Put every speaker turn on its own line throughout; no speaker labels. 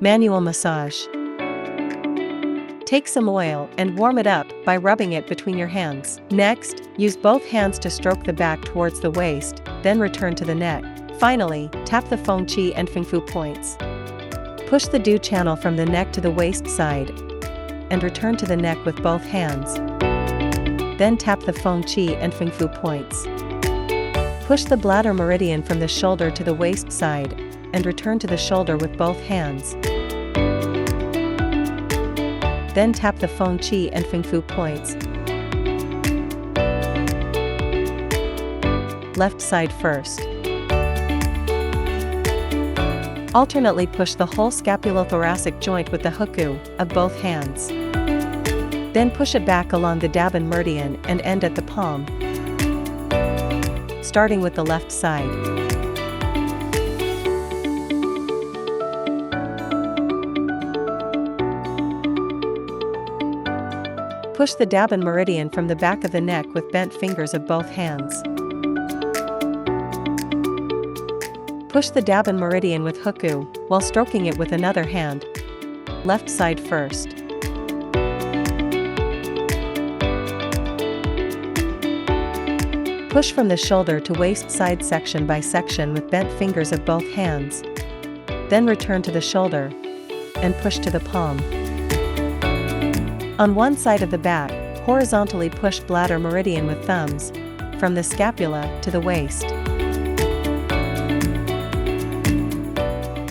Manual massage. Take some oil and warm it up by rubbing it between your hands. Next, use both hands to stroke the back towards the waist, then return to the neck. Finally, tap the feng qi and feng fu points. Push the dew channel from the neck to the waist side and return to the neck with both hands. Then tap the feng qi and feng fu points. Push the bladder meridian from the shoulder to the waist side and return to the shoulder with both hands. Then tap the feng qi and feng fu points. Left side first. Alternately push the whole scapulothoracic joint with the huku of both hands. Then push it back along the Dabin meridian and end at the palm, starting with the left side. Push the Dabin meridian from the back of the neck with bent fingers of both hands. Push the Dabin meridian with huku, while stroking it with another hand. Left side first. Push from the shoulder to waist side section by section with bent fingers of both hands. Then return to the shoulder and push to the palm. On one side of the back, horizontally push bladder meridian with thumbs from the scapula to the waist.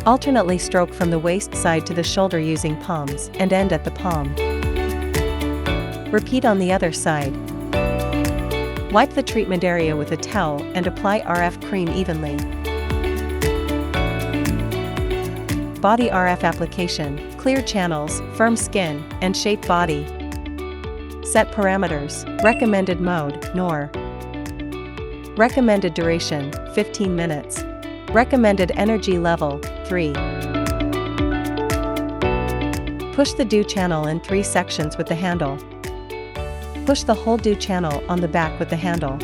Alternately stroke from the waist side to the shoulder using palms and end at the palm. Repeat on the other side. Wipe the treatment area with a towel and apply RF cream evenly. Body RF application: clear channels, firm skin, and shaped body. Set parameters: recommended mode, NOR. Recommended duration, 15 minutes. Recommended energy level, 3. Push the dew channel in 3 sections with the handle. Push the whole dew channel on the back with the handle.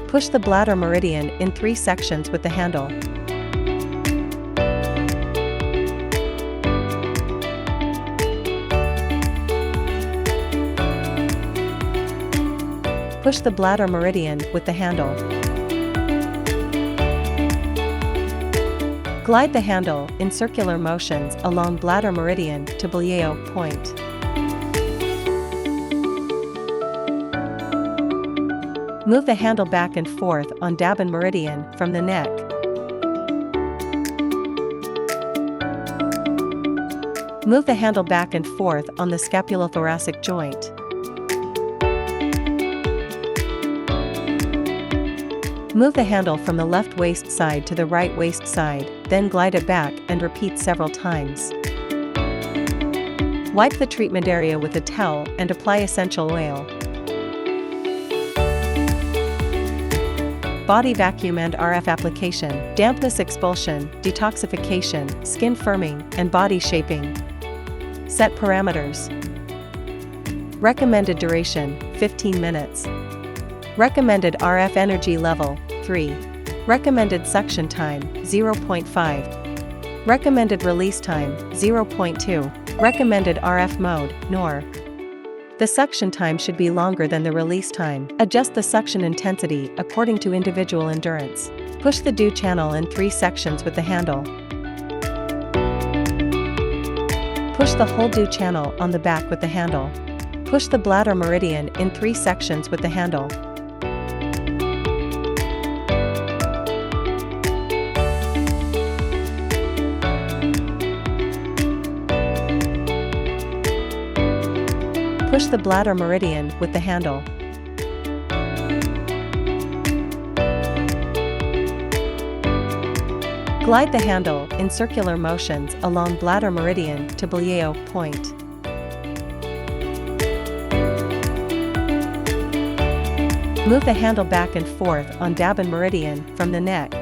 Push the bladder meridian in 3 sections with the handle. Push the bladder meridian with the handle. Glide the handle in circular motions along bladder meridian to Blieo point. Move the handle back and forth on Dabin meridian from the neck. Move the handle back and forth on the scapulothoracic joint. Move the handle from the left waist side to the right waist side, then glide it back and repeat several times. Wipe the treatment area with a towel and apply essential oil. Body vacuum and RF application: dampness expulsion, detoxification, skin firming, and body shaping. Set parameters. Recommended duration, 15 minutes. Recommended RF energy level, 3. Recommended suction time, 0.5. Recommended release time, 0.2. Recommended RF mode, NOR. The suction time should be longer than the release time. Adjust the suction intensity according to individual endurance. Push the dew channel in 3 sections with the handle. Push the whole dew channel on the back with the handle. Push the bladder meridian in 3 sections with the handle. Push the bladder meridian with the handle. Glide the handle in circular motions along bladder meridian to Blieo point. Move the handle back and forth on Dabin meridian from the neck.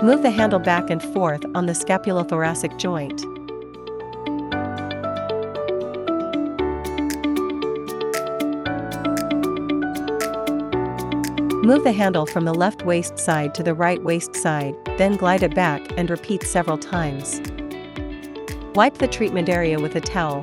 Move the handle back and forth on the scapulothoracic joint. Move the handle from the left waist side to the right waist side, then glide it back and repeat several times. Wipe the treatment area with a towel,